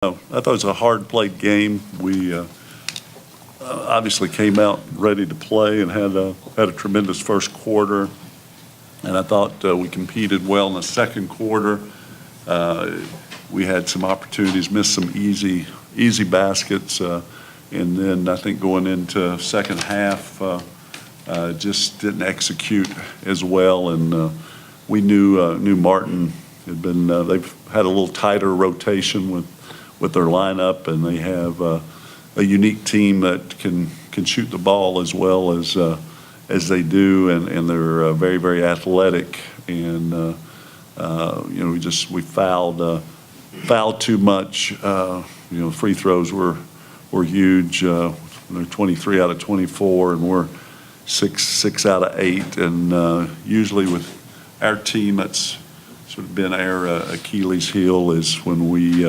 I thought it was a hard-played game. We obviously came out ready to play and had a tremendous first quarter, and I thought we competed well in the second quarter. We had some opportunities, missed some easy baskets, and then I think going into second half, just didn't execute as well. And we knew Martin had been. They've had a little tighter rotation with their lineup, and they have a unique team that can shoot the ball as well as they do, and they're very, very athletic. And we fouled too much. Free throws were huge. They're 23 out of 24, and we're 6 out of 8. And usually with our team, that's sort of been our Achilles heel, is when we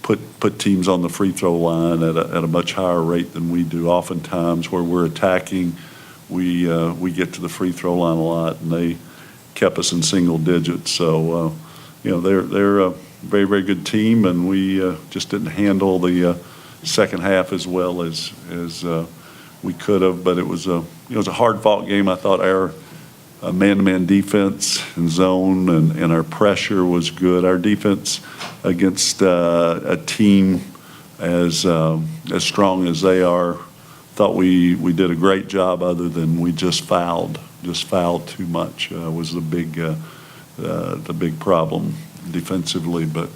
put teams on the free throw line at a much higher rate than we do. Oftentimes, where we're attacking, we get to the free throw line a lot, and they kept us in single digits. So they're a very, very good team, and we just didn't handle the second half as well as we could have. But it was a hard-fought game. I thought our man-to-man defense and zone and our pressure was good. Our defense against a team as strong as they are, thought we did a great job, other than we just fouled too much was the big problem defensively. But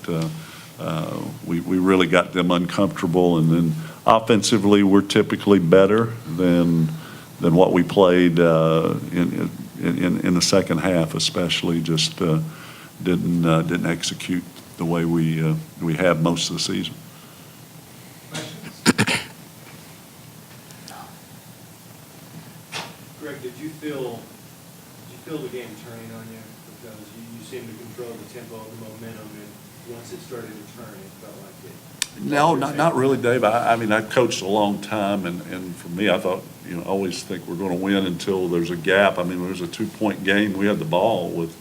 we really got them uncomfortable, and then offensively we're typically better than what we played in the second half, especially. Just didn't execute the way we have most of the season. Greg, did you feel the game turning on you? Because you seemed to control the tempo of the momentum, and once it started to turn, it felt like it. No, not really, Dave. I mean, I coached a long time, and for me, I thought, I always think we're going to win until there's a gap. I mean, there was a 2-point game. We had the ball with,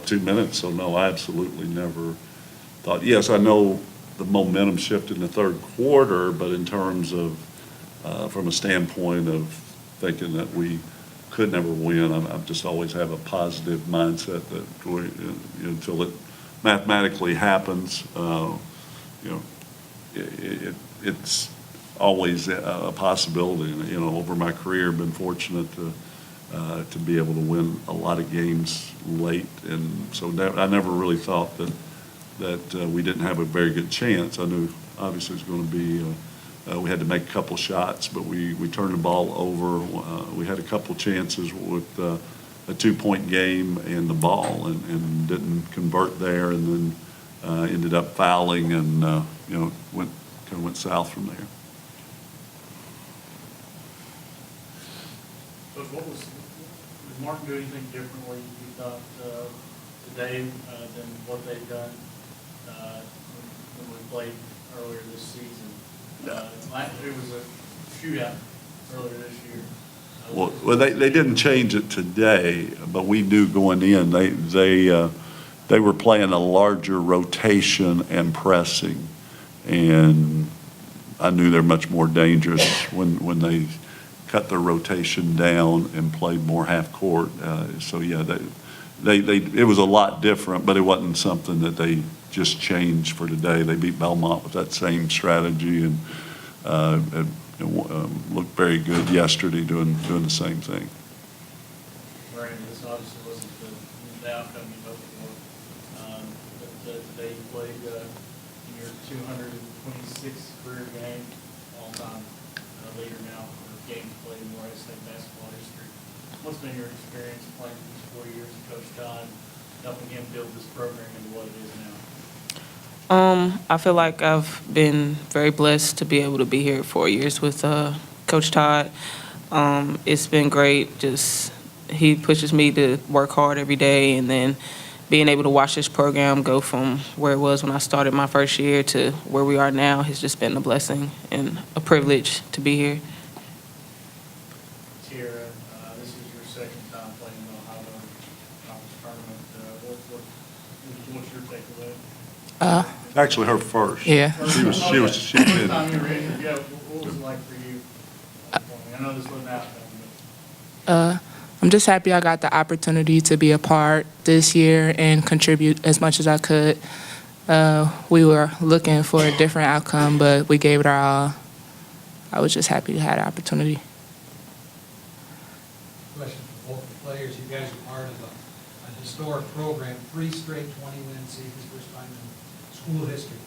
2 minutes? So, no, I absolutely never thought. Yes, I know the momentum shifted in the third quarter, but in terms of, from a standpoint of thinking that we could never win, I just always have a positive mindset that until it mathematically happens, it's always a possibility. And, over my career, I've been fortunate to be able to win a lot of games late, and so I never really thought that we didn't have a very good chance. I knew obviously it was going to be. We had to make a couple shots, but we turned the ball over. We had a couple chances with a 2-point game and the ball, and didn't convert there, and then ended up fouling, and went south from there. So did Martin do anything differently, you thought, today than what they've done when we played earlier this season? It was a shootout earlier this year. Well, they didn't change it today, but we knew going in they were playing a larger rotation and pressing, and I knew they're much more dangerous when they cut their rotation down and played more half court. So yeah, it was a lot different, but it wasn't something that they just changed for today. They beat Belmont with that same strategy, and looked very good yesterday doing the same thing. Brandon, this obviously wasn't the outcome you hoped for, but today you played in your 226th career game, all-time leader now for games played in Morehead State basketball history. What's been your experience playing for these 4 years with Coach Todd, helping him build this program into what it is now? I feel like I've been very blessed to be able to be here 4 years with Coach Todd. It's been great. He pushes me to work hard every day, and then being able to watch this program go from where it was when I started my first year to where we are now has just been a blessing and a privilege to be here. Tierra, this is your second time playing in the Ohio Conference tournament. What's your takeaway? Actually, her first. Yeah. She was First time you were in, yeah, what was it like for you? I know this wasn't out there, I'm just happy I got the opportunity to be a part this year and contribute as much as I could. We were looking for a different outcome, but we gave it our all. I was just happy to have the opportunity. Question for both the players. You guys are part of a historic program, 3 straight 20-win seasons, first time in school history.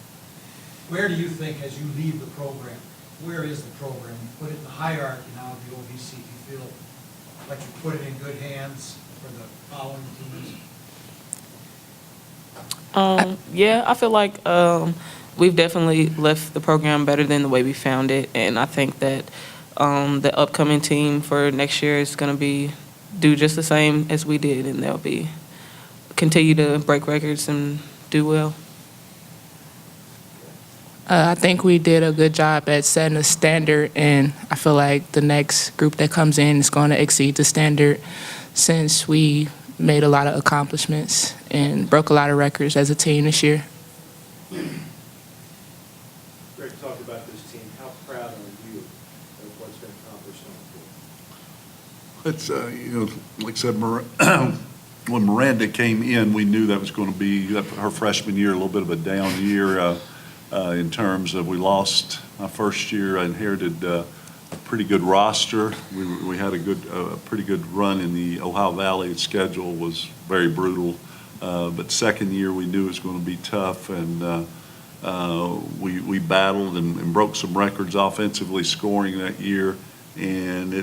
Where do you think, as you leave the program, where is the program? You put it in the hierarchy now of the OVC. Do you feel like you put it in good hands for the following teams? Yeah, I feel like we've definitely left the program better than the way we found it, and I think that the upcoming team for next year is going to do just the same as we did, and they'll continue to break records and do well. I think we did a good job at setting a standard, and I feel like the next group that comes in is going to exceed the standard since we made a lot of accomplishments and broke a lot of records as a team this year. Greg talked about this team. How proud are you of what's been accomplished on the field? It's, like I said, when Miranda came in, we knew that was going to be her freshman year, a little bit of a down year in terms of we lost my first year. I inherited a pretty good roster. We had a pretty good run in the Ohio Valley. Its schedule was very brutal. But second year, we knew it was going to be tough, and we battled and broke some records offensively scoring that year. And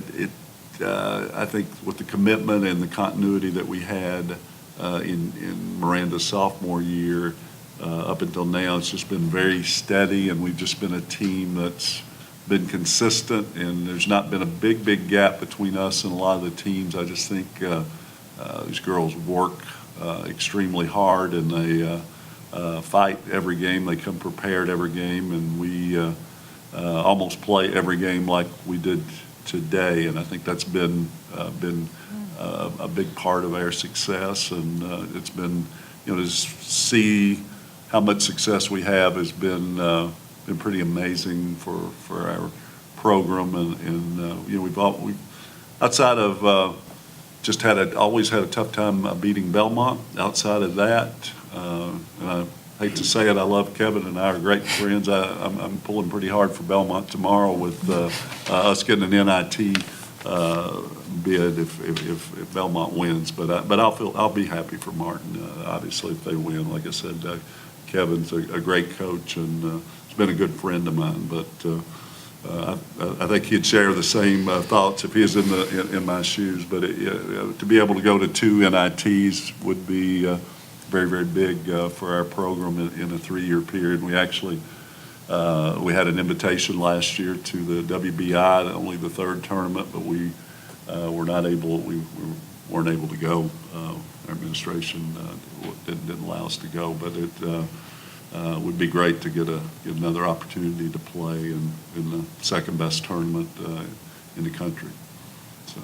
I think with the commitment and the continuity that we had in Miranda's sophomore year up until now, it's just been very steady, and we've just been a team that's been consistent, and there's not been a big gap between us and a lot of the teams. I just think these girls work extremely hard, and they fight every game. They come prepared every game, and we almost play every game like we did today, and I think that's been a big part of our success. And it's been, to see how much success we have has been pretty amazing for our program, and we've outside of just always had a tough time beating Belmont. Outside of that, and I hate to say it, I love Kevin and I are great friends. I'm pulling pretty hard for Belmont tomorrow with us getting an NIT bid if Belmont wins. But I'll be happy for Martin. Obviously, if they win, like I said, Kevin's a great coach, and he's been a good friend of mine. But I think he'd share the same thoughts if he was in my shoes. But to be able to go to 2 NITs would be very big for our program in a 3-year period. We actually we had an invitation last year to the WBI, only the 3rd tournament, but we weren't able to go. Our administration didn't allow us to go, but it would be great to get another opportunity to play in the second best tournament in the country. So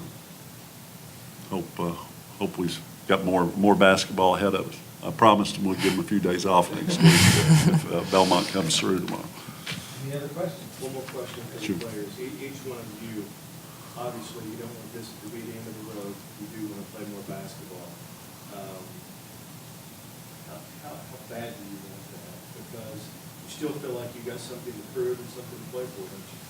hope we've got more basketball ahead of us. I promised them we'd give them a few days off next week if Belmont comes through tomorrow. Any other questions? One more question for the Sure. players. Each one of you, obviously, you don't want this to be the end of the road. You do want to play more basketball. How bad do you want that? Because you still feel like you got something to prove and something to play for, don't you?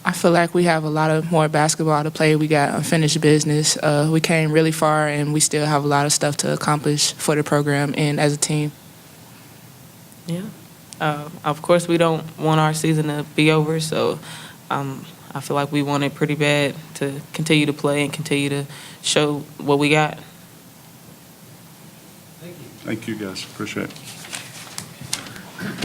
I feel like we have a lot of more basketball to play. We got unfinished business. We came really far, and we still have a lot of stuff to accomplish for the program and as a team. Yeah. Of course, we don't want our season to be over, so I feel like we want it pretty bad to continue to play and continue to show what we got. Thank you. Thank you, guys. Appreciate it.